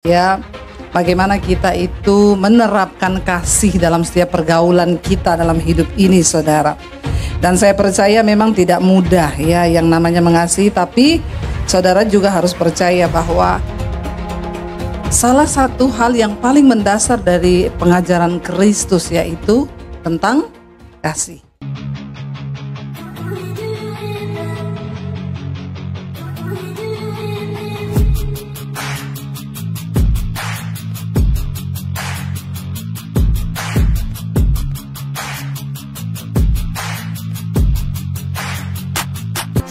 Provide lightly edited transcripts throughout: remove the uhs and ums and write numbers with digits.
Ya, bagaimana kita itu menerapkan kasih dalam setiap pergaulan kita dalam hidup ini, saudara. Dan saya percaya memang tidak mudah ya yang namanya mengasihi, tapi saudara juga harus percaya bahwa salah satu hal yang paling mendasar dari pengajaran Kristus yaitu tentang kasih.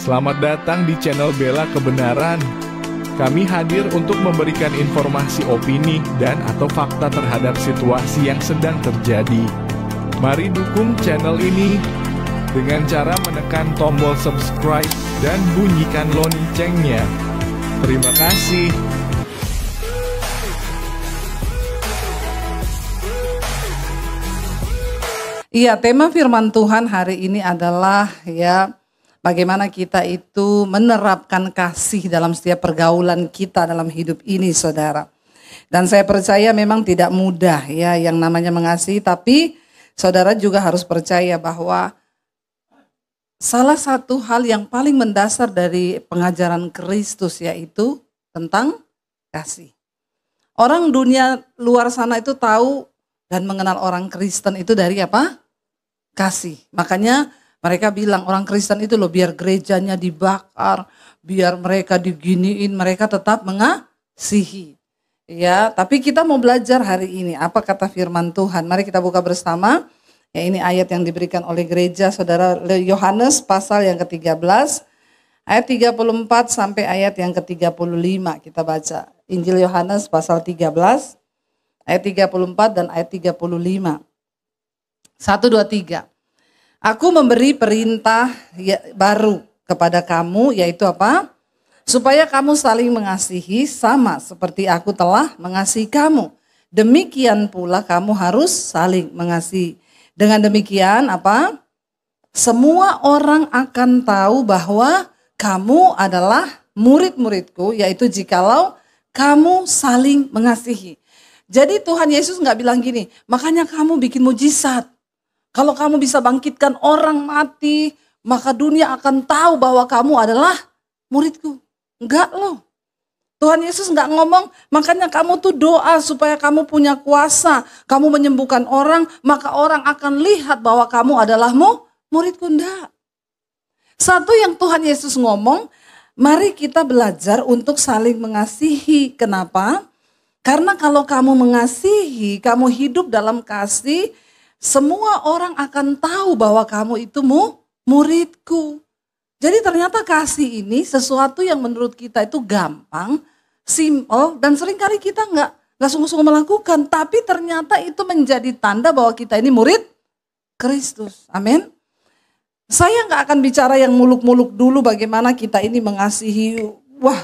Selamat datang di channel Bela Kebenaran. Kami hadir untuk memberikan informasi opini dan atau fakta terhadap situasi yang sedang terjadi. Mari dukung channel ini dengan cara menekan tombol subscribe dan bunyikan loncengnya. Terima kasih. Iya, tema firman Tuhan hari ini adalah bagaimana kita itu menerapkan kasih dalam setiap pergaulan kita dalam hidup ini, saudara. Dan saya percaya memang tidak mudah ya yang namanya mengasihi, tapi saudara juga harus percaya bahwa salah satu hal yang paling mendasar dari pengajaran Kristus yaitu tentang kasih. Orang dunia luar sana itu tahu dan mengenal orang Kristen itu dari apa? Kasih. Makanya mereka bilang orang Kristen itu loh, biar gerejanya dibakar, biar mereka diginiin, mereka tetap mengasihi. Ya, tapi kita mau belajar hari ini apa kata firman Tuhan. Mari kita buka bersama. Ya, ini ayat yang diberikan oleh gereja, saudara. Yohanes pasal yang ke-13, ayat 34 sampai ayat yang ke-35 kita baca. Injil Yohanes pasal 13, ayat 34 dan ayat 35. 1, 2, 3. Aku memberi perintah baru kepada kamu, yaitu apa? Supaya kamu saling mengasihi sama seperti aku telah mengasihi kamu. Demikian pula kamu harus saling mengasihi. Dengan demikian apa? Semua orang akan tahu bahwa kamu adalah murid-muridku, yaitu jikalau kamu saling mengasihi. Jadi Tuhan Yesus nggak bilang gini, makanya kamu bikin mujizat. Kalau kamu bisa bangkitkan orang mati, maka dunia akan tahu bahwa kamu adalah muridku. Enggak loh. Tuhan Yesus enggak ngomong, makanya kamu tuh doa supaya kamu punya kuasa. Kamu menyembuhkan orang, maka orang akan lihat bahwa kamu adalah muridku. Enggak. Satu yang Tuhan Yesus ngomong, mari kita belajar untuk saling mengasihi. Kenapa? Karena kalau kamu mengasihi, kamu hidup dalam kasih, semua orang akan tahu bahwa kamu itu muridku. Jadi ternyata kasih ini sesuatu yang menurut kita itu gampang, simple, dan seringkali kita nggak sungguh-sungguh melakukan. Tapi ternyata itu menjadi tanda bahwa kita ini murid Kristus. Amin. Saya nggak akan bicara yang muluk-muluk dulu bagaimana kita ini mengasihi,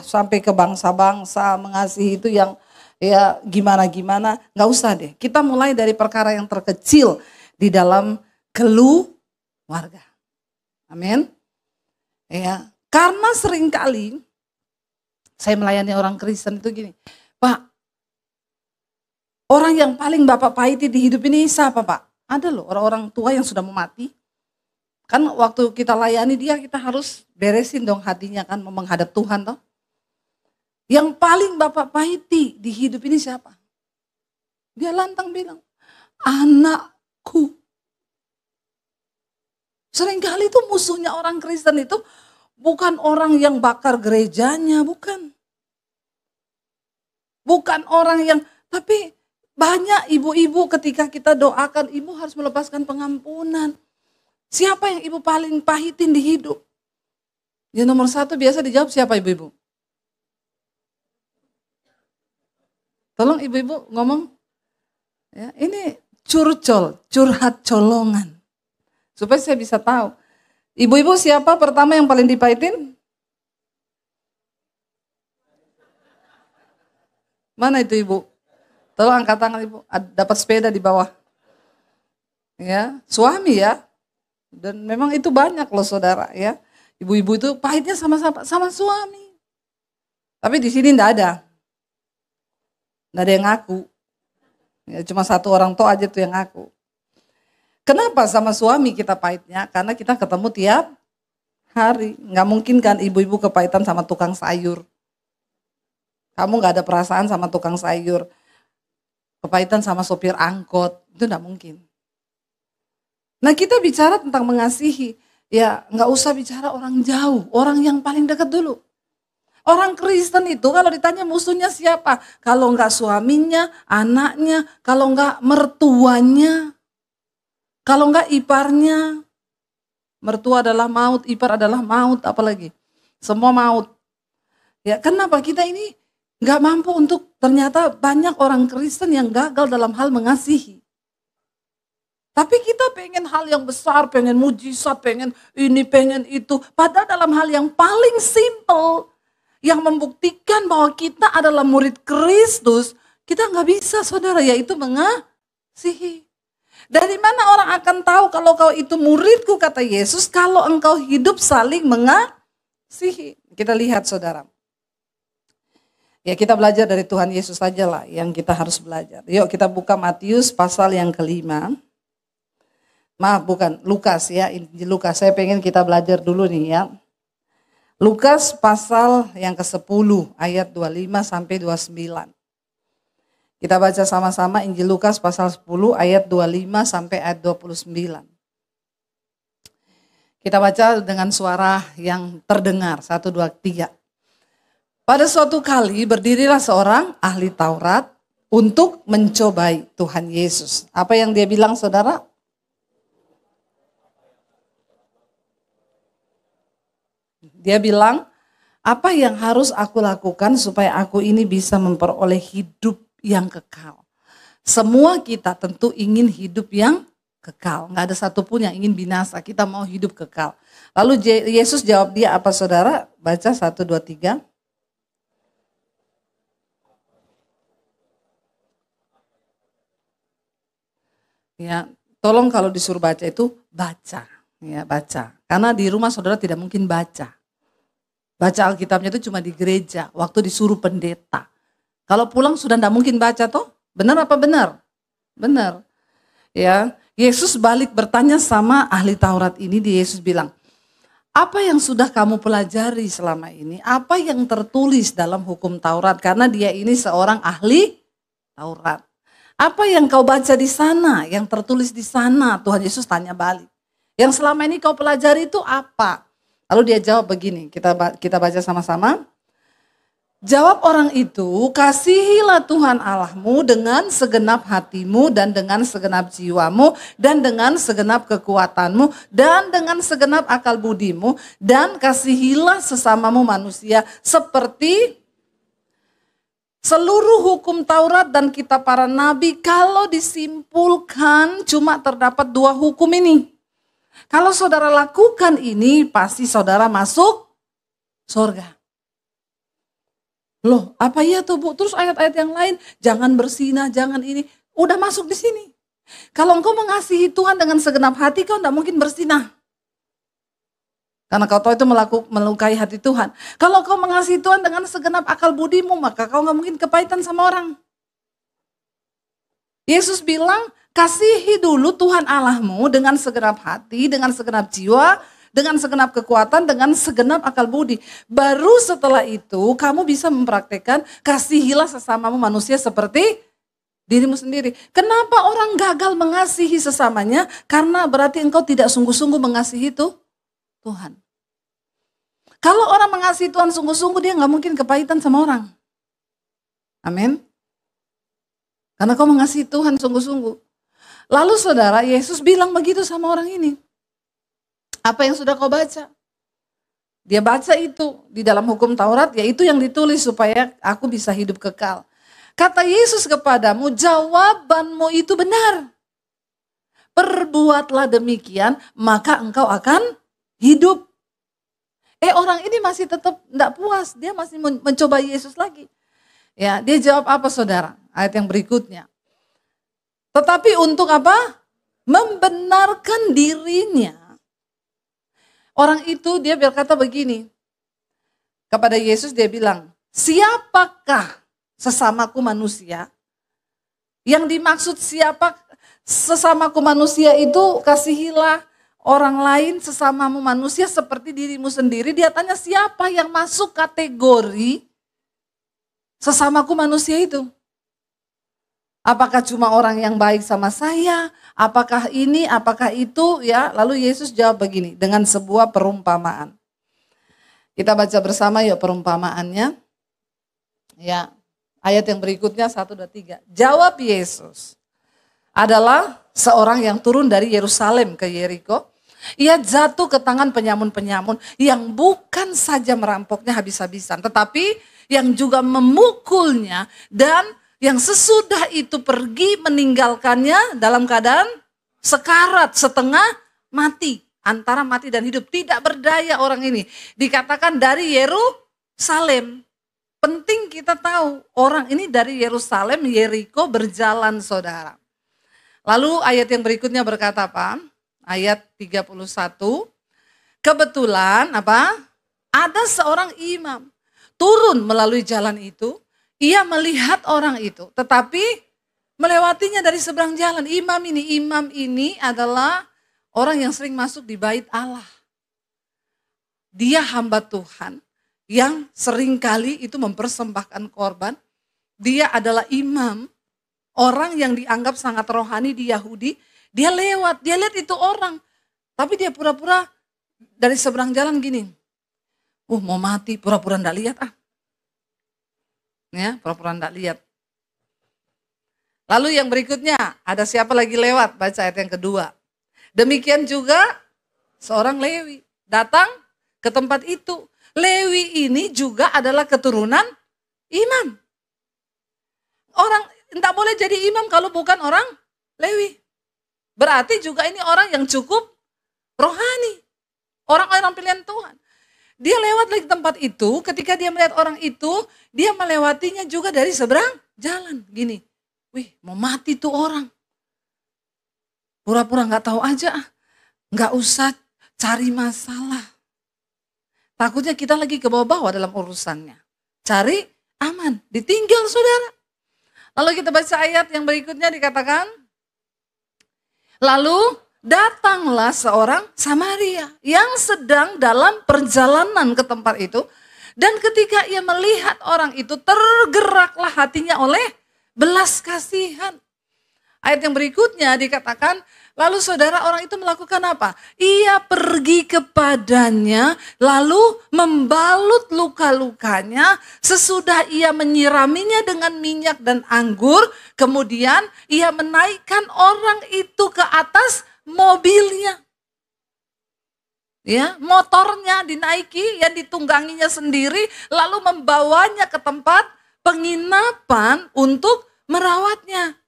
sampai ke bangsa-bangsa, mengasihi itu yang ya gimana-gimana, nggak usah deh. Kita mulai dari perkara yang terkecil di dalam keluarga. Amin. Ya, karena seringkali saya melayani orang Kristen itu gini, Pak, orang yang paling Bapak pahiti di hidup ini siapa, Pak? Ada loh orang-orang tua yang sudah mau mati. Kan waktu kita layani dia, kita harus beresin dong hatinya kan, menghadap Tuhan toh. Yang paling Bapak pahiti di hidup ini siapa? Dia lantang bilang, anakku. Seringkali itu musuhnya orang Kristen itu bukan orang yang bakar gerejanya, bukan. Bukan orang yang, tapi banyak ibu-ibu ketika kita doakan, ibu harus melepaskan pengampunan. Siapa yang ibu paling pahitin di hidup? Ya nomor 1 biasa dijawab siapa ibu-ibu? Tolong ibu-ibu ngomong. Ya, ini curhat colongan. Supaya saya bisa tahu. Ibu-ibu siapa pertama yang paling dipahitin? Mana itu ibu? Tolong angkat tangan ibu. Dapat sepeda di bawah. Ya, suami ya. Dan memang itu banyak loh saudara ya. Ibu-ibu itu pahitnya sama suami. Tapi di sini enggak ada. Nggak ada yang ngaku. Ya, cuma satu orang tua aja tuh yang ngaku. Kenapa sama suami kita pahitnya? Karena kita ketemu tiap hari. Nggak mungkin kan ibu-ibu kepahitan sama tukang sayur. Kamu nggak ada perasaan sama tukang sayur. Kepahitan sama sopir angkot. Itu nggak mungkin. Nah kita bicara tentang mengasihi. Ya nggak usah bicara orang jauh. Orang yang paling dekat dulu. Orang Kristen itu kalau ditanya musuhnya siapa? Kalau nggak suaminya, anaknya, kalau nggak mertuanya. Kalau enggak iparnya, mertua adalah maut, ipar adalah maut, apalagi semua maut. Ya kenapa kita ini enggak mampu untuk, ternyata banyak orang Kristen yang gagal dalam hal mengasihi. Tapi kita pengen hal yang besar, pengen mujizat, pengen ini, pengen itu. Padahal dalam hal yang paling simple, yang membuktikan bahwa kita adalah murid Kristus, kita enggak bisa saudara, yaitu mengasihi. Dari mana orang akan tahu kalau kau itu muridku, kata Yesus, kalau engkau hidup saling mengasihi. Kita lihat saudara. Ya kita belajar dari Tuhan Yesus saja lah yang kita harus belajar. Yuk kita buka Matius pasal yang ke-5. Maaf bukan, Lukas ya, Injil Lukas. Saya pengen kita belajar dulu nih ya. Lukas pasal yang ke-10 ayat 25 sampai 29. Kita baca sama-sama Injil Lukas pasal 10 ayat 25 sampai ayat 29. Kita baca dengan suara yang terdengar. 1, 2, 3. Pada suatu kali berdirilah seorang ahli Taurat untuk mencobai Tuhan Yesus. Apa yang dia bilang saudara? Dia bilang, apa yang harus aku lakukan supaya aku ini bisa memperoleh hidup yang kekal. Semua kita tentu ingin hidup yang kekal. Nggak ada satupun yang ingin binasa. Kita mau hidup kekal. Lalu Yesus jawab dia apa saudara? Baca 1, 2, 3. Ya, tolong kalau disuruh baca itu baca. Ya, baca. Karena di rumah saudara tidak mungkin baca. Baca Alkitabnya itu cuma di gereja. Waktu disuruh pendeta. Kalau pulang sudah tidak mungkin baca toh? Benar apa benar? Benar. Ya, Yesus balik bertanya sama ahli Taurat ini, Yesus bilang, apa yang sudah kamu pelajari selama ini? Apa yang tertulis dalam hukum Taurat? Karena dia ini seorang ahli Taurat. Apa yang kau baca di sana? Yang tertulis di sana? Tuhan Yesus tanya balik. Yang selama ini kau pelajari itu apa? Lalu dia jawab begini, kita baca sama-sama. Jawab orang itu, kasihilah Tuhan Allahmu dengan segenap hatimu dan dengan segenap jiwamu dan dengan segenap kekuatanmu dan dengan segenap akal budimu dan kasihilah sesamamu manusia seperti seluruh hukum Taurat dan kitab para nabi. Kalau disimpulkan cuma terdapat 2 hukum ini. Kalau saudara lakukan ini pasti saudara masuk surga. Loh, apa iya tuh Bu? Terus ayat-ayat yang lain, jangan bersinah, jangan ini. Udah masuk di sini. Kalau engkau mengasihi Tuhan dengan segenap hati, kau tidak mungkin bersinah. Karena kau tahu itu melukai hati Tuhan. Kalau kau mengasihi Tuhan dengan segenap akal budimu, maka kau nggak mungkin kepahitan sama orang. Yesus bilang, kasihi dulu Tuhan Allahmu dengan segenap hati, dengan segenap jiwa, dengan segenap kekuatan, dengan segenap akal budi. Baru setelah itu kamu bisa mempraktekkan kasihilah sesamamu manusia seperti dirimu sendiri. Kenapa orang gagal mengasihi sesamanya? Karena berarti engkau tidak sungguh-sungguh mengasihi itu Tuhan. Kalau orang mengasihi Tuhan sungguh-sungguh, dia nggak mungkin kepahitan sama orang. Amin. Karena kau mengasihi Tuhan sungguh-sungguh. Lalu saudara, Yesus bilang begitu sama orang ini. Apa yang sudah kau baca? Dia baca itu di dalam hukum Taurat, yaitu yang ditulis supaya aku bisa hidup kekal. Kata Yesus kepadamu, jawabanmu itu benar. Perbuatlah demikian, maka engkau akan hidup. Orang ini masih tetap tidak puas, dia masih mencoba Yesus lagi. Ya, dia jawab apa saudara? Ayat yang berikutnya. Tetapi untuk apa? Membenarkan dirinya. Orang itu dia berkata begini, kepada Yesus dia bilang, siapakah sesamaku manusia. Yang dimaksud siapa sesamaku manusia itu, kasihilah orang lain sesamamu manusia seperti dirimu sendiri. Dia tanya siapa yang masuk kategori sesamaku manusia itu. Apakah cuma orang yang baik sama saya? Apakah ini, apakah itu? Ya, lalu Yesus jawab begini dengan sebuah perumpamaan. Kita baca bersama yuk perumpamaannya. Ya, ayat yang berikutnya 1, 2, 3. Jawab Yesus, adalah seorang yang turun dari Yerusalem ke Yeriko. Ia jatuh ke tangan penyamun-penyamun yang bukan saja merampoknya habis-habisan, tetapi yang juga memukulnya dan yang sesudah itu pergi meninggalkannya dalam keadaan sekarat, setengah mati, antara mati dan hidup. Tidak berdaya orang ini. Dikatakan dari Yerusalem. Penting kita tahu orang ini dari Yerusalem, Yeriko berjalan saudara. Lalu ayat yang berikutnya berkata apa? Ayat 31. Kebetulan apa? Ada seorang imam turun melalui jalan itu. Ia melihat orang itu, tetapi melewatinya dari seberang jalan. Imam ini adalah orang yang sering masuk di bait Allah. Dia hamba Tuhan yang seringkali itu mempersembahkan korban. Dia adalah imam, orang yang dianggap sangat rohani di Yahudi. Dia lewat, dia lihat itu orang. Tapi dia pura-pura dari seberang jalan gini. Mau mati, pura-pura enggak lihat ah. Ya, pura-pura enggak lihat. Lalu yang berikutnya, ada siapa lagi lewat? Baca ayat yang kedua. Demikian juga seorang Lewi datang ke tempat itu. Lewi ini juga adalah keturunan imam. Orang tidak boleh jadi imam kalau bukan orang Lewi. Berarti juga ini orang yang cukup rohani. Orang-orang pilihan Tuhan. Dia lewat lagi tempat itu, ketika dia melihat orang itu, dia melewatinya juga dari seberang jalan. Gini, wih mau mati tuh orang. Pura-pura gak tahu aja, gak usah cari masalah. Takutnya kita lagi ke bawah-bawah dalam urusannya. Cari aman, ditinggal saudara. Lalu kita baca ayat yang berikutnya dikatakan, lalu datanglah seorang Samaria yang sedang dalam perjalanan ke tempat itu. Dan ketika ia melihat orang itu, tergeraklah hatinya oleh belas kasihan. Ayat yang berikutnya dikatakan, lalu saudara orang itu melakukan apa? Ia pergi kepadanya, lalu membalut luka-lukanya. Sesudah ia menyiraminya dengan minyak dan anggur, kemudian ia menaikkan orang itu ke atas mobilnya, ya, motornya dinaiki, yang ditungganginya sendiri, lalu membawanya ke tempat penginapan untuk merawatnya.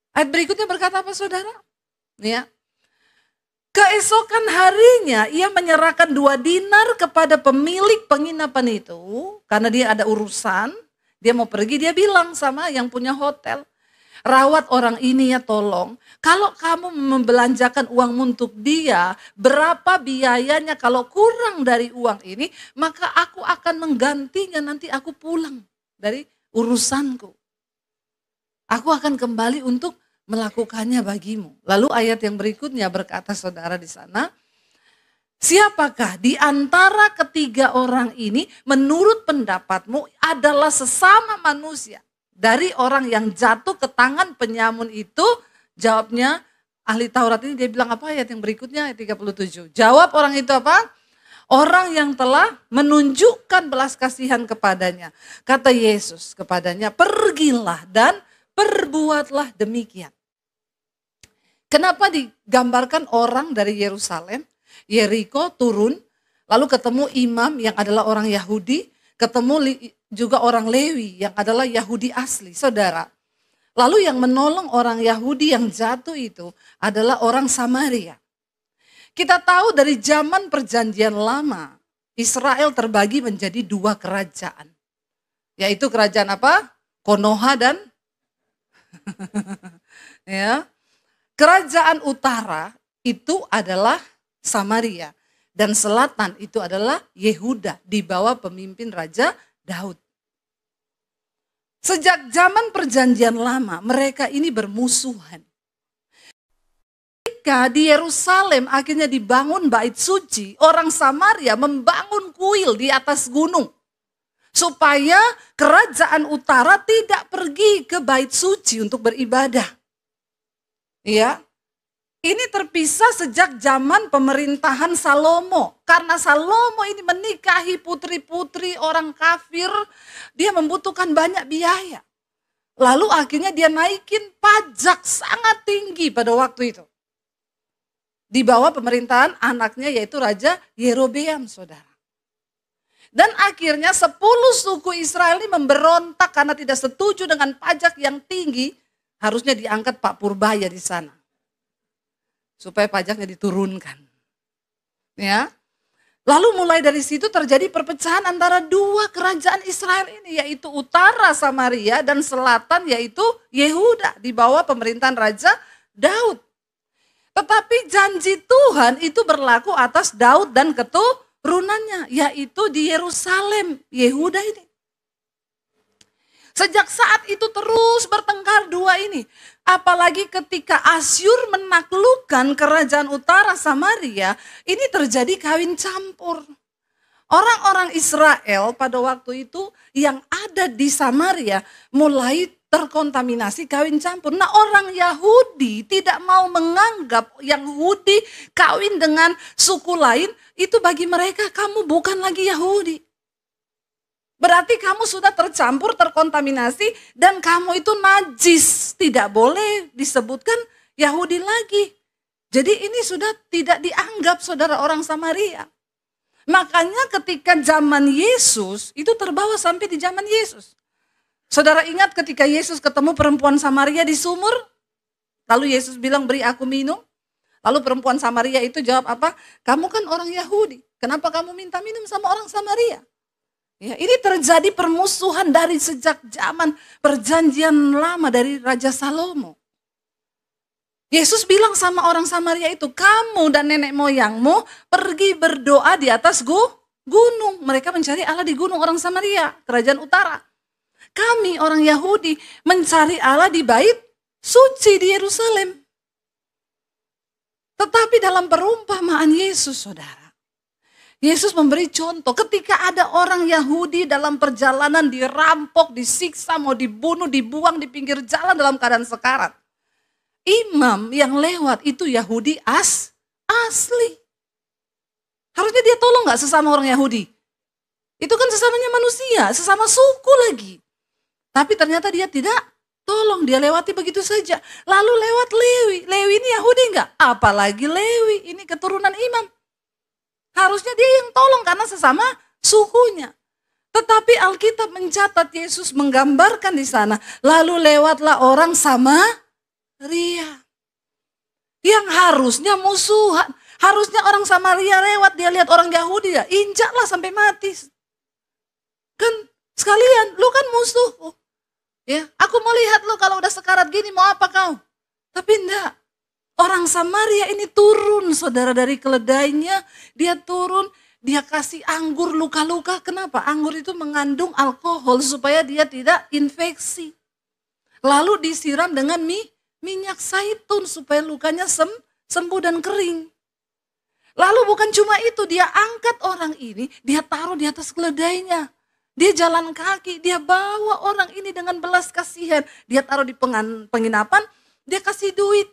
Ayat berikutnya berkata apa saudara? Ya, keesokan harinya ia menyerahkan 2 dinar kepada pemilik penginapan itu, karena dia ada urusan, dia mau pergi, dia bilang sama yang punya hotel, rawat orang ini ya tolong. Kalau kamu membelanjakan uang untuk dia, berapa biayanya kalau kurang dari uang ini, maka aku akan menggantinya nanti aku pulang dari urusanku. Aku akan kembali untuk melakukannya bagimu. Lalu ayat yang berikutnya berkata saudara di sana, siapakah di antara ketiga orang ini menurut pendapatmu adalah sesama manusia? Dari orang yang jatuh ke tangan penyamun itu, jawabnya ahli Taurat ini, dia bilang apa ayat yang berikutnya, ayat 37. Jawab orang itu apa? Orang yang telah menunjukkan belas kasihan kepadanya. Kata Yesus kepadanya, pergilah dan perbuatlah demikian. Kenapa digambarkan orang dari Yerusalem, Yeriko turun, lalu ketemu imam yang adalah orang Yahudi, ketemu juga orang Lewi yang adalah Yahudi asli, saudara. Lalu yang menolong orang Yahudi yang jatuh itu adalah orang Samaria. Kita tahu dari zaman perjanjian lama, Israel terbagi menjadi 2 kerajaan. Yaitu kerajaan apa? Konoha dan ya. Kerajaan utara itu adalah Samaria. Dan selatan itu adalah Yehuda di bawah pemimpin Raja Daud. Sejak zaman perjanjian lama, mereka ini bermusuhan. Ketika di Yerusalem akhirnya dibangun bait suci, orang Samaria membangun kuil di atas gunung. Supaya kerajaan utara tidak pergi ke bait suci untuk beribadah. Ya, ini terpisah sejak zaman pemerintahan Salomo. Karena Salomo ini menikahi putri-putri orang kafir, dia membutuhkan banyak biaya. Lalu akhirnya dia naikin pajak sangat tinggi pada waktu itu. Di bawah pemerintahan anaknya yaitu Raja Yerobeam, saudara. Dan akhirnya 10 suku Israel ini memberontak karena tidak setuju dengan pajak yang tinggi. Harusnya diangkat Pak Purbaya di sana. Supaya pajaknya diturunkan. Ya. Lalu mulai dari situ terjadi perpecahan antara dua kerajaan Israel ini, yaitu utara Samaria dan selatan yaitu Yehuda di bawah pemerintahan Raja Daud. Tetapi janji Tuhan itu berlaku atas Daud dan keturunannya, yaitu di Yerusalem, Yehuda ini. Sejak saat itu terus bertengkar dua ini. Apalagi ketika Asyur menaklukkan kerajaan utara Samaria, ini terjadi kawin campur. Orang-orang Israel pada waktu itu yang ada di Samaria mulai terkontaminasi kawin campur. Nah, orang Yahudi tidak mau menganggap yang Yahudi kawin dengan suku lain, itu bagi mereka kamu bukan lagi Yahudi. Berarti kamu sudah tercampur, terkontaminasi, dan kamu itu najis. Tidak boleh disebutkan Yahudi lagi. Jadi ini sudah tidak dianggap saudara orang Samaria. Makanya ketika zaman Yesus, itu terbawa sampai di zaman Yesus. Saudara ingat ketika Yesus ketemu perempuan Samaria di sumur? Lalu Yesus bilang, beri aku minum. Lalu perempuan Samaria itu jawab apa? Kamu kan orang Yahudi, kenapa kamu minta minum sama orang Samaria? Ya, ini terjadi permusuhan dari sejak zaman perjanjian lama dari Raja Salomo. Yesus bilang sama orang Samaria itu, kamu dan nenek moyangmu pergi berdoa di atas gunung. Mereka mencari Allah di gunung orang Samaria, kerajaan utara. Kami orang Yahudi mencari Allah di bait suci di Yerusalem. Tetapi dalam perumpamaan Yesus, saudara, Yesus memberi contoh ketika ada orang Yahudi dalam perjalanan dirampok, disiksa, mau dibunuh, dibuang di pinggir jalan dalam keadaan sekarat. Imam yang lewat itu Yahudi asli. Harusnya dia tolong gak sesama orang Yahudi? Itu kan sesamanya manusia, sesama suku lagi. Tapi ternyata dia tidak tolong, dia lewati begitu saja. Lalu lewat Lewi. Lewi ini Yahudi gak? Apalagi Lewi, ini keturunan imam. Harusnya dia yang tolong karena sesama sukunya. Tetapi Alkitab mencatat Yesus menggambarkan di sana. Lalu lewatlah orang Samaria. Yang harusnya musuhan. Harusnya orang Samaria lewat, dia lihat orang Yahudi ya, injaklah sampai mati. Kan sekalian, lu kan musuh. Ya, aku mau lihat lu kalau udah sekarat gini mau apa kau? Tapi enggak. Orang Samaria ini turun, saudara, dari keledainya. Dia turun, dia kasih anggur luka-luka. Kenapa? Anggur itu mengandung alkohol supaya dia tidak infeksi. Lalu disiram dengan minyak zaitun supaya lukanya sembuh dan kering. Lalu bukan cuma itu, dia angkat orang ini, dia taruh di atas keledainya. Dia jalan kaki, dia bawa orang ini dengan belas kasihan. Dia taruh di penginapan, dia kasih duit.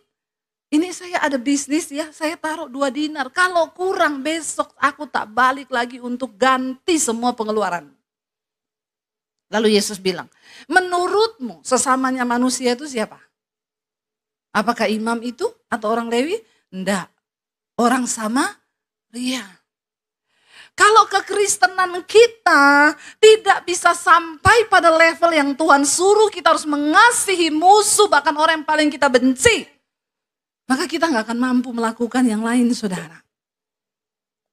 Ini saya ada bisnis ya, saya taruh 2 dinar. Kalau kurang besok aku tak balik lagi untuk ganti semua pengeluaran. Lalu Yesus bilang, menurutmu sesamanya manusia itu siapa? Apakah imam itu atau orang Lewi? Enggak, orang Samaria. Kalau kekristenan kita tidak bisa sampai pada level yang Tuhan suruh, kita harus mengasihi musuh, bahkan orang yang paling kita benci. Maka kita nggak akan mampu melakukan yang lain, saudara.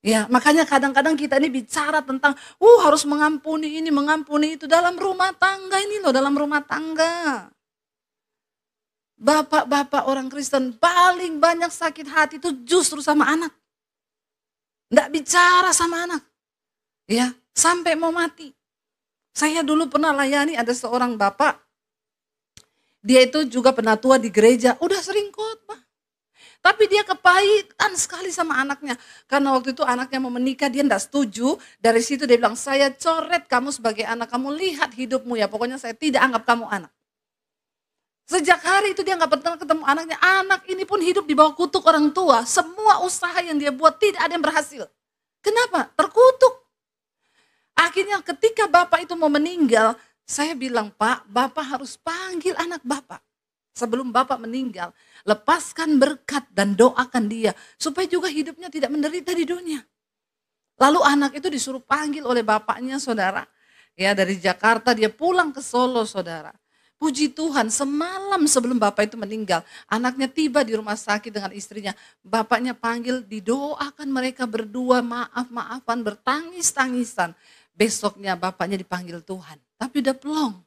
Ya, makanya kadang-kadang kita ini bicara tentang, harus mengampuni ini, mengampuni itu dalam rumah tangga ini loh, dalam rumah tangga. Bapak-bapak orang Kristen paling banyak sakit hati itu justru sama anak. Nggak bicara sama anak, ya, sampai mau mati. Saya dulu pernah layani ada seorang bapak, dia itu juga penatua di gereja, udah sering khotbah. Tapi dia kepahitan sekali sama anaknya. Karena waktu itu anaknya mau menikah, dia tidak setuju. Dari situ dia bilang, saya coret kamu sebagai anak, kamu lihat hidupmu ya. Pokoknya saya tidak anggap kamu anak. Sejak hari itu dia nggak pernah ketemu anaknya. Anak ini pun hidup di bawah kutuk orang tua. Semua usaha yang dia buat tidak ada yang berhasil. Kenapa? Terkutuk. Akhirnya ketika bapak itu mau meninggal, saya bilang, Pak, bapak harus panggil anak bapak. Sebelum bapak meninggal, lepaskan berkat dan doakan dia. Supaya juga hidupnya tidak menderita di dunia. Lalu anak itu disuruh panggil oleh bapaknya, saudara. Ya, dari Jakarta dia pulang ke Solo, saudara. Puji Tuhan, semalam sebelum bapak itu meninggal, anaknya tiba di rumah sakit dengan istrinya. Bapaknya panggil, didoakan mereka berdua, maaf-maafan, bertangis-tangisan. Besoknya bapaknya dipanggil Tuhan, tapi udah pelong.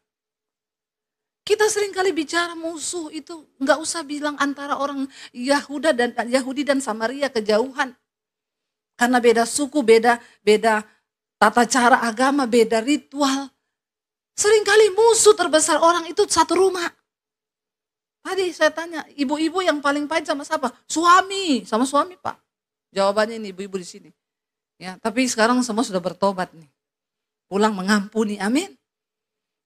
Kita seringkali bicara musuh itu nggak usah bilang antara orang Yahudi dan Samaria kejauhan. Karena beda suku, beda tata cara agama, beda ritual. Seringkali musuh terbesar orang itu satu rumah. Tadi saya tanya, ibu-ibu yang paling pahit sama siapa? Suami, sama suami, Pak. Jawabannya ini ibu-ibu di sini. Ya, tapi sekarang semua sudah bertobat nih. Pulang mengampuni, amin.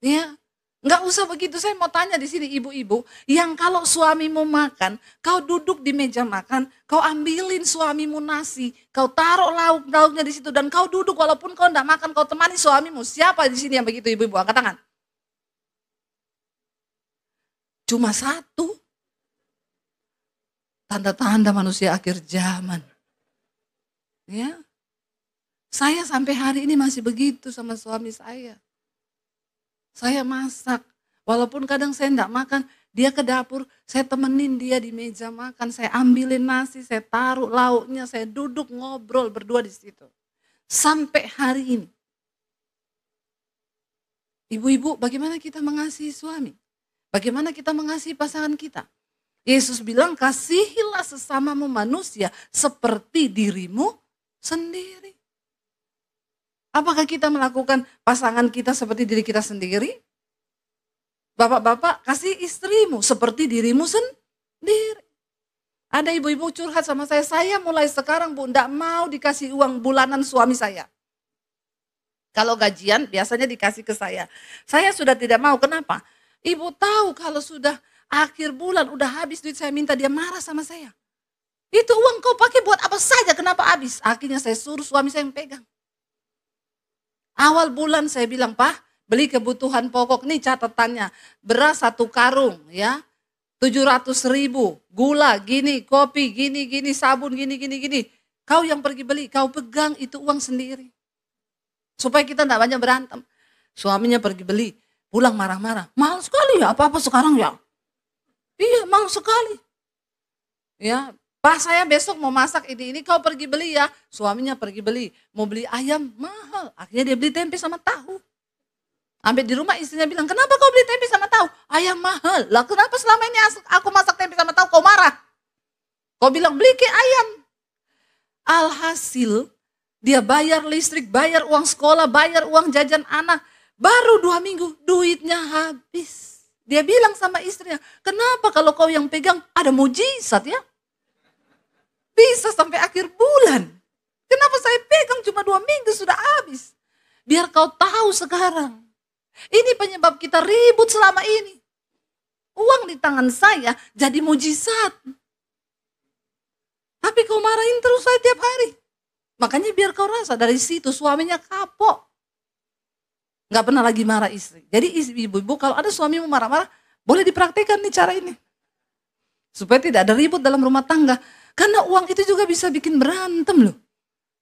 Ya, nggak usah begitu. Saya mau tanya di sini ibu-ibu, yang kalau suamimu makan, kau duduk di meja makan, kau ambilin suamimu nasi, kau taruh lauknya di situ dan kau duduk walaupun kau enggak makan, kau temani suamimu. Siapa di sini yang begitu ibu-ibu? Angkat tangan. Cuma satu. Tanda-tanda manusia akhir zaman. Ya. Saya sampai hari ini masih begitu sama suami saya. Saya masak, walaupun kadang saya enggak makan, dia ke dapur, saya temenin dia di meja makan, saya ambilin nasi, saya taruh lauknya, saya duduk ngobrol berdua di situ. Sampai hari ini. Ibu-ibu, bagaimana kita mengasihi suami? Bagaimana kita mengasihi pasangan kita? Yesus bilang, kasihilah sesamamu manusia seperti dirimu sendiri. Apakah kita melakukan pasangan kita seperti diri kita sendiri? Bapak-bapak, kasih istrimu seperti dirimu sendiri. Ada ibu-ibu curhat sama saya mulai sekarang Bu, enggak mau dikasih uang bulanan suami saya. Kalau gajian biasanya dikasih ke saya. Saya sudah tidak mau, kenapa? Ibu tahu kalau sudah akhir bulan udah habis duit saya minta, dia marah sama saya. Itu uang kau pakai buat apa saja, kenapa habis? Akhirnya saya suruh suami saya yang pegang. Awal bulan saya bilang, Pak, beli kebutuhan pokok, nih catatannya, beras 1 karung ya, 700.000, gula gini, kopi gini, sabun gini. Kau yang pergi beli, kau pegang itu uang sendiri. Supaya kita tidak banyak berantem. Suaminya pergi beli, pulang marah-marah. Mahal sekali ya, apa-apa sekarang ya. Iya, mahal sekali. Ya, Pak, saya besok mau masak ini kau pergi beli ya. Suaminya pergi beli, mau beli ayam mahal. Akhirnya dia beli tempe sama tahu. Sampai di rumah istrinya bilang, kenapa kau beli tempe sama tahu? Ayam mahal. Lah kenapa selama ini aku masak tempe sama tahu kau marah? Kau bilang beli ke ayam. Alhasil dia bayar listrik, bayar uang sekolah, bayar uang jajan anak. Baru 2 minggu duitnya habis. Dia bilang sama istrinya, kenapa kalau kau yang pegang ada mujizat ya? Bisa sampai akhir bulan. Kenapa saya pegang cuma 2 minggu sudah habis? Biar kau tahu sekarang. Ini penyebab kita ribut selama ini. Uang di tangan saya jadi mujizat. Tapi kau marahin terus saya tiap hari. Makanya biar kau rasa dari situ suaminya kapok. Gak pernah lagi marah istri. Jadi ibu-ibu kalau ada suamimu marah-marah, boleh dipraktikkan nih cara ini. Supaya tidak ada ribut dalam rumah tangga. Karena uang itu juga bisa bikin berantem loh.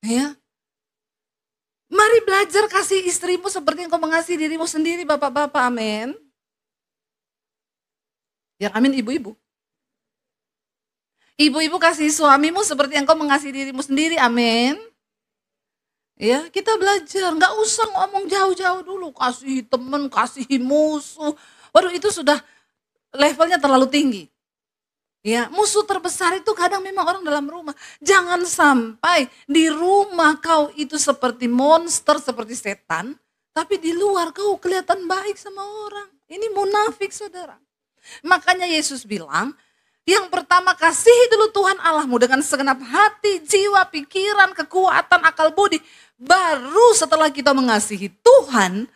Ya. Mari belajar kasih istrimu seperti yang kau mengasihi dirimu sendiri, bapak-bapak, amin. Yang amin ibu-ibu. Ibu-ibu kasih suamimu seperti yang kau mengasihi dirimu sendiri, amin. Ya, kita belajar, nggak usah ngomong jauh-jauh dulu, kasih teman, kasih musuh. Waduh, itu sudah levelnya terlalu tinggi. Ya, musuh terbesar itu kadang memang orang dalam rumah. Jangan sampai di rumah kau itu seperti monster, seperti setan. Tapi di luar kau kelihatan baik sama orang. Ini munafik saudara. Makanya Yesus bilang, yang pertama kasihi dulu Tuhan Allahmu dengan segenap hati, jiwa, pikiran, kekuatan, akal budi. Baru setelah kita mengasihi Tuhan,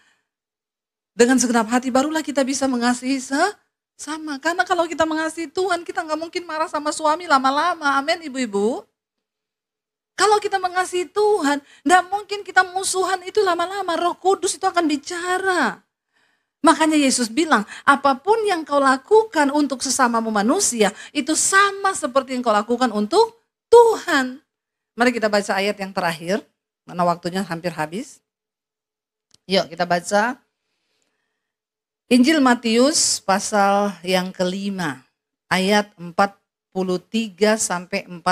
dengan segenap hati barulah kita bisa mengasihi sama. Karena kalau kita mengasihi Tuhan, kita nggak mungkin marah sama suami lama-lama. Amin ibu-ibu. Kalau kita mengasihi Tuhan, nggak mungkin kita musuhan itu lama-lama. Roh Kudus itu akan bicara. Makanya Yesus bilang, apapun yang kau lakukan untuk sesamamu manusia, itu sama seperti yang kau lakukan untuk Tuhan. Mari kita baca ayat yang terakhir, karena waktunya hampir habis. Yuk kita baca Injil Matius pasal yang kelima, ayat 43 sampai 46.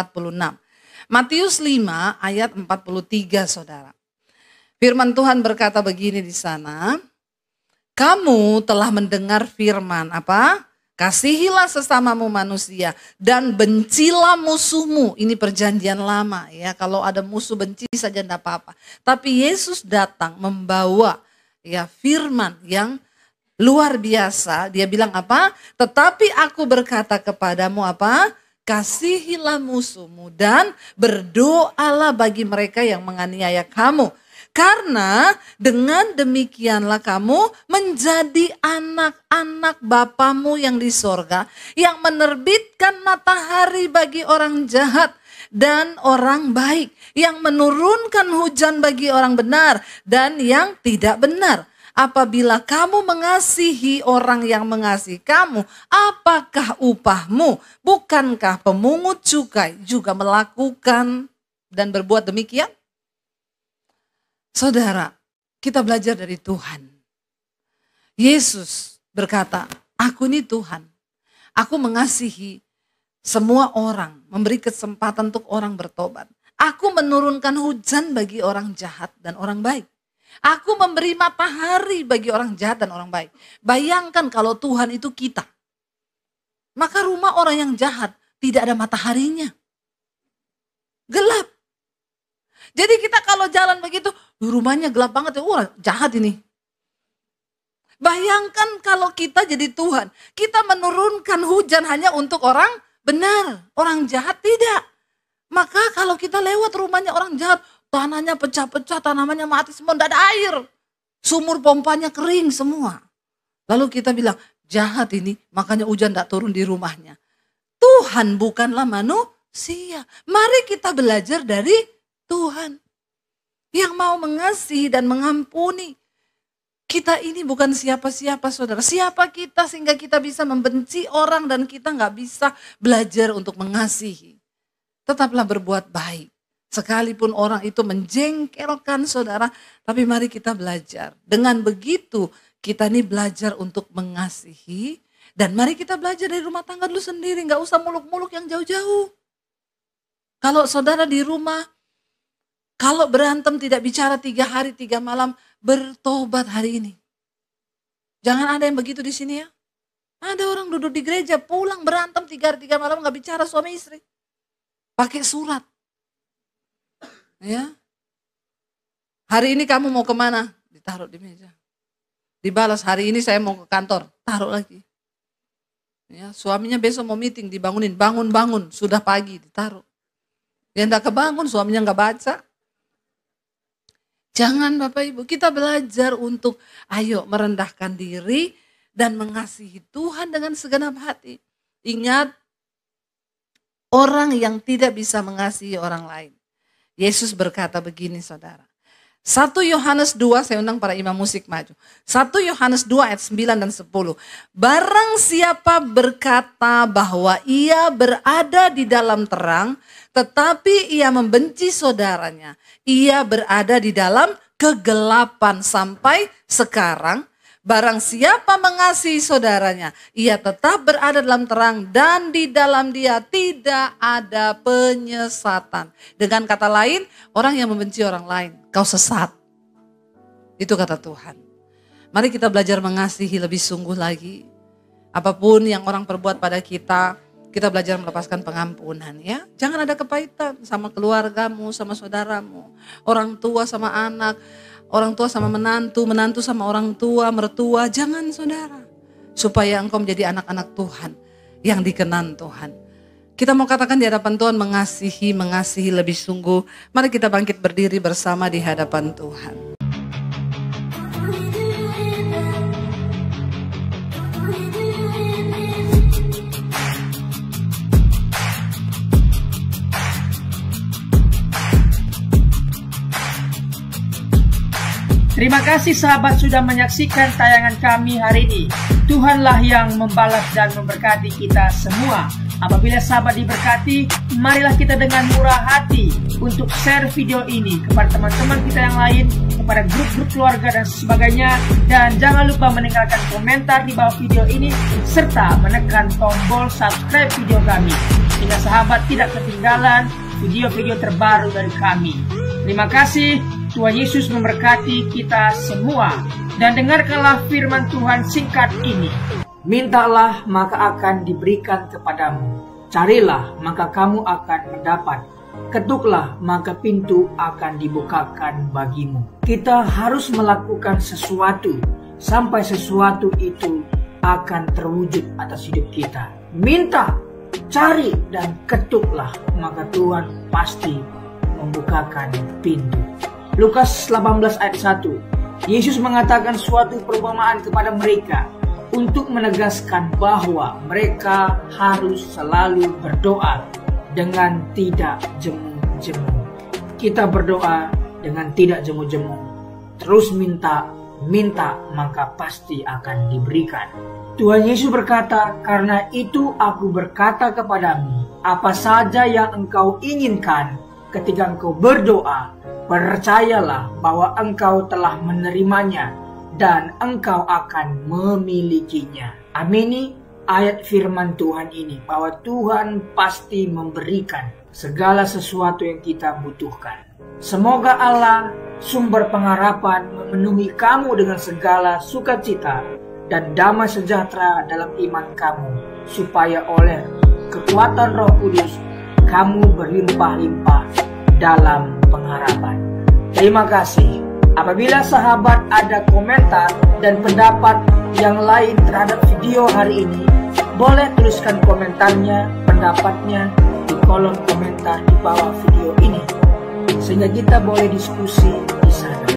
Matius 5 ayat 43 saudara. Firman Tuhan berkata begini di sana. Kamu telah mendengar firman apa? Kasihilah sesamamu manusia dan bencilah musuhmu. Ini perjanjian lama ya. Kalau ada musuh benci saja tidak apa-apa. Tapi Yesus datang membawa ya firman yang luar biasa. Dia bilang apa? Tetapi aku berkata kepadamu apa? Kasihilah musuhmu dan berdoalah bagi mereka yang menganiaya kamu. Karena dengan demikianlah kamu menjadi anak-anak Bapamu yang di sorga, yang menerbitkan matahari bagi orang jahat dan orang baik, yang menurunkan hujan bagi orang benar dan yang tidak benar. Apabila kamu mengasihi orang yang mengasihi kamu, apakah upahmu? Bukankah pemungut cukai juga melakukan dan berbuat demikian? Saudara, kita belajar dari Tuhan. Yesus berkata, aku ini Tuhan. Aku mengasihi semua orang, memberi kesempatan untuk orang bertobat. Aku menurunkan hujan bagi orang jahat dan orang baik. Aku memberi matahari bagi orang jahat dan orang baik. Bayangkan kalau Tuhan itu kita. Maka rumah orang yang jahat tidak ada mataharinya. Gelap. Jadi kita kalau jalan begitu, rumahnya gelap banget ya, jahat ini. Bayangkan kalau kita jadi Tuhan. Kita menurunkan hujan hanya untuk orang benar. Orang jahat tidak. Maka kalau kita lewat rumahnya orang jahat, tanahnya pecah-pecah, tanamannya mati semua, tidak ada air. Sumur pompanya kering semua. Lalu kita bilang, jahat ini, makanya hujan tidak turun di rumahnya. Tuhan bukanlah manusia. Mari kita belajar dari Tuhan. Yang mau mengasihi dan mengampuni. Kita ini bukan siapa-siapa saudara. Siapa kita sehingga kita bisa membenci orang dan kita nggak bisa belajar untuk mengasihi. Tetaplah berbuat baik. Sekalipun orang itu menjengkelkan saudara, tapi mari kita belajar. Dengan begitu kita ini belajar untuk mengasihi. Dan mari kita belajar dari rumah tangga dulu sendiri, nggak usah muluk-muluk yang jauh-jauh. Kalau saudara di rumah, kalau berantem tidak bicara 3 hari 3 malam, bertobat hari ini. Jangan ada yang begitu di sini ya. Ada orang duduk di gereja, pulang berantem 3 hari 3 malam nggak bicara suami istri. Pakai surat. Ya. Hari ini kamu mau kemana? Ditaruh di meja. Dibalas, hari ini saya mau ke kantor. Taruh lagi. Ya, suaminya besok mau meeting, dibangunin. Bangun, sudah pagi, ditaruh. Yang enggak kebangun, suaminya enggak baca. Jangan Bapak Ibu, kita belajar untuk ayo merendahkan diri dan mengasihi Tuhan dengan segenap hati. Ingat, orang yang tidak bisa mengasihi orang lain. Yesus berkata begini saudara. 1 Yohanes 2, saya undang para imam musik maju. 1 Yohanes 2 ayat 9 dan 10. Barang siapa berkata bahwa ia berada di dalam terang, tetapi ia membenci saudaranya. Ia berada di dalam kegelapan sampai sekarang. Barang siapa mengasihi saudaranya, ia tetap berada dalam terang dan di dalam dia tidak ada penyesatan. Dengan kata lain, orang yang membenci orang lain, kau sesat. Itu kata Tuhan. Mari kita belajar mengasihi lebih sungguh lagi. Apapun yang orang perbuat pada kita, kita belajar melepaskan pengampunan ya. Jangan ada kepahitan sama keluargamu, sama saudaramu, orang tua sama anak. orang tua sama menantu, menantu sama orang tua, mertua. Jangan saudara. Supaya engkau menjadi anak-anak Tuhan yang dikenan Tuhan. Kita mau katakan di hadapan Tuhan, mengasihi lebih sungguh. Mari kita bangkit berdiri bersama di hadapan Tuhan. Terima kasih sahabat sudah menyaksikan tayangan kami hari ini. Tuhanlah yang membalas dan memberkati kita semua. Apabila sahabat diberkati, marilah kita dengan murah hati untuk share video ini kepada teman-teman kita yang lain, kepada grup-grup keluarga dan sebagainya. Dan jangan lupa meninggalkan komentar di bawah video ini, serta menekan tombol subscribe video kami, sehingga sahabat tidak ketinggalan video-video terbaru dari kami. Terima kasih. Tuhan Yesus memberkati kita semua. Dan dengarkanlah firman Tuhan singkat ini. Mintalah maka akan diberikan kepadamu. Carilah maka kamu akan mendapat. Ketuklah maka pintu akan dibukakan bagimu. Kita harus melakukan sesuatu sampai sesuatu itu akan terwujud atas hidup kita. Minta, cari dan ketuklah maka Tuhan pasti membukakan pintu. Lukas 18 ayat 1. Yesus mengatakan suatu perumpamaan kepada mereka untuk menegaskan bahwa mereka harus selalu berdoa dengan tidak jemu-jemu. Kita berdoa dengan tidak jemu-jemu. Terus minta maka pasti akan diberikan. Tuhan Yesus berkata, karena itu aku berkata kepadamu, apa saja yang engkau inginkan ketika engkau berdoa, percayalah bahwa engkau telah menerimanya dan engkau akan memilikinya. Amini ayat firman Tuhan ini, bahwa Tuhan pasti memberikan segala sesuatu yang kita butuhkan. Semoga Allah, sumber pengharapan, memenuhi kamu dengan segala sukacita dan damai sejahtera dalam iman kamu, supaya oleh kekuatan Roh Kudus kamu berlimpah-limpah dalam pengharapan. Terima kasih. Apabila sahabat ada komentar dan pendapat yang lain terhadap video hari ini, boleh tuliskan komentarnya, pendapatnya di kolom komentar di bawah video ini, sehingga kita boleh diskusi di sana.